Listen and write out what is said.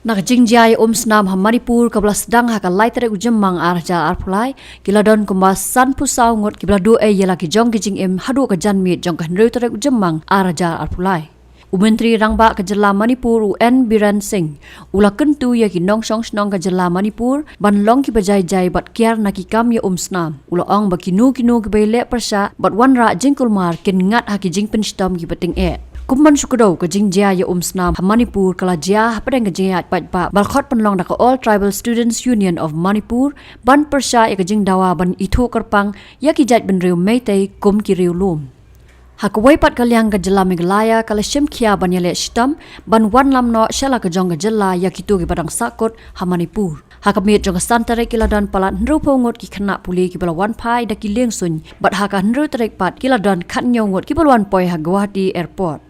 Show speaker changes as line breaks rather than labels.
Nak jingjia snam ha Manipur kabla sedang ha kalai tere ujemang arja arpulai kila don kumbas san pusau ngot kibla do Jylla ki jong ki jing hadu ka janmit jong kan reu tere ujemang arja arpulai. Menteri Rangba ke Jylla Manipur UN Biren Singh ula kentu ya ki nong song snong ke Jylla Manipur ban long ki bajai bat kiar na ki kam ya snam ula ong ba kinu ki baile persha bat wan ra jingkul mar kin ngat ha ki jing penstom ki bating Kumban sukado ke jingjia ya snam ha Manipur kala jia padang ke jia pat ba balkhot penlong da ka All Tribal Students Union of Manipur ban persha ya ke jing dawa ban ithu kerpang ya ki jat ben reu meitei kum ki reu lum. Hakwai pat kalyang ke Jylla Meghalaya kala shem khia ban yale stam ban wan lam no shala ke jong ke Jylla ya ki tu ki padang sakot ha Manipur. Hakamit jong santare kila dan palat nru pongot ki khana pule ki bala wan phai da ki leng sun bat haka nru trek pat kila dan khat nyongot ki balwan poi ha Guwahati airport.